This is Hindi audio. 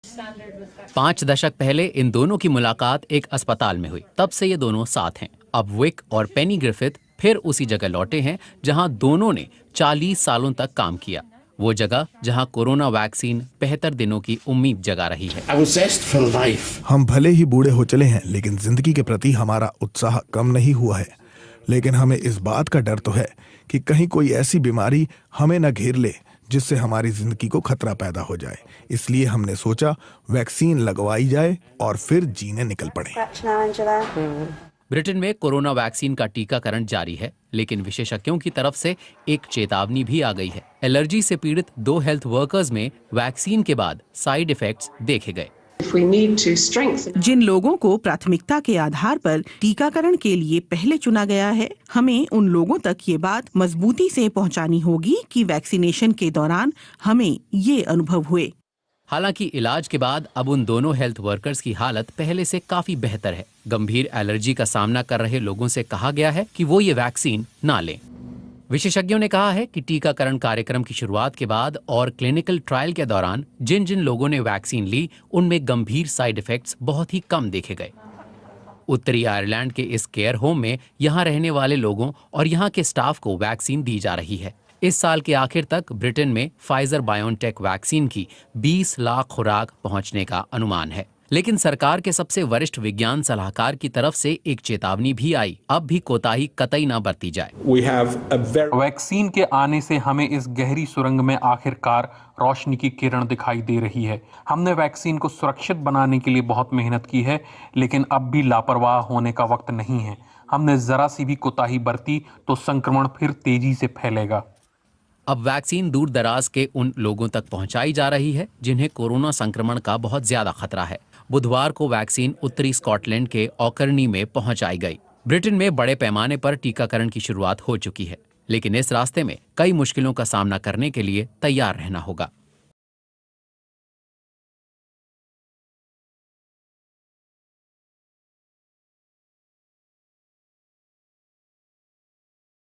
5 दशक पहले इन दोनों की मुलाकात एक अस्पताल में हुई। तब से ये दोनों साथ हैं। अब विक और पेनी ग्रिफिथ फिर उसी जगह लौटे हैं जहां दोनों ने 40 सालों तक काम किया। वो जगह जहां कोरोना वैक्सीन बेहतर दिनों की उम्मीद जगा रही है। हम भले ही बूढ़े हो चले हैं, लेकिन जिंदगी के प्रति हमारा उत्साह कम नहीं हुआ है। लेकिन हमें इस बात का डर तो है कि कहीं कोई ऐसी बीमारी हमें न घेर ले जिससे हमारी जिंदगी को खतरा पैदा हो जाए। इसलिए हमने सोचा वैक्सीन लगवाई जाए और फिर जीने निकल पड़े। ब्रिटेन में कोरोना वैक्सीन का टीकाकरण जारी है, लेकिन विशेषज्ञों की तरफ से एक चेतावनी भी आ गई है। एलर्जी से पीड़ित 2 हेल्थ वर्कर्स में वैक्सीन के बाद साइड इफेक्ट्स देखे गए। जिन लोगों को प्राथमिकता के आधार पर टीकाकरण के लिए पहले चुना गया है, हमें उन लोगों तक ये बात मजबूती से पहुंचानी होगी कि वैक्सीनेशन के दौरान हमें ये अनुभव हुए। हालांकि इलाज के बाद अब उन दोनों हेल्थ वर्कर्स की हालत पहले से काफी बेहतर है। गंभीर एलर्जी का सामना कर रहे लोगों से कहा गया है कि वो ये वैक्सीन ना लें। विशेषज्ञों ने कहा है कि टीकाकरण कार्यक्रम की शुरुआत के बाद और क्लिनिकल ट्रायल के दौरान जिन जिन लोगों ने वैक्सीन ली, उनमें गंभीर साइड इफेक्ट्स बहुत ही कम देखे गए। उत्तरी आयरलैंड के इस केयर होम में यहाँ रहने वाले लोगों और यहाँ के स्टाफ को वैक्सीन दी जा रही है। इस साल के आखिर तक ब्रिटेन में फाइजर बायोनटेक वैक्सीन की 20 लाख खुराक पहुंचने का अनुमान है। लेकिन सरकार के सबसे वरिष्ठ विज्ञान सलाहकार की तरफ से एक चेतावनी भी आई, अब भी कोताही कतई ना बरती जाए। वैक्सीन के आने से हमें इस गहरी सुरंग में आखिरकार रोशनी की किरण दिखाई दे रही है। हमने वैक्सीन को सुरक्षित बनाने के लिए बहुत मेहनत की है, लेकिन अब भी लापरवाह होने का वक्त नहीं है। हमने जरा सी भी कोताही बरती तो संक्रमण फिर तेजी से फैलेगा। अब वैक्सीन दूर दराज के उन लोगों तक पहुंचाई जा रही है जिन्हें कोरोना संक्रमण का बहुत ज्यादा खतरा है। बुधवार को वैक्सीन उत्तरी स्कॉटलैंड के ऑकर्नी में पहुंचाई गई। ब्रिटेन में बड़े पैमाने पर टीकाकरण की शुरुआत हो चुकी है, लेकिन इस रास्ते में कई मुश्किलों का सामना करने के लिए तैयार रहना होगा।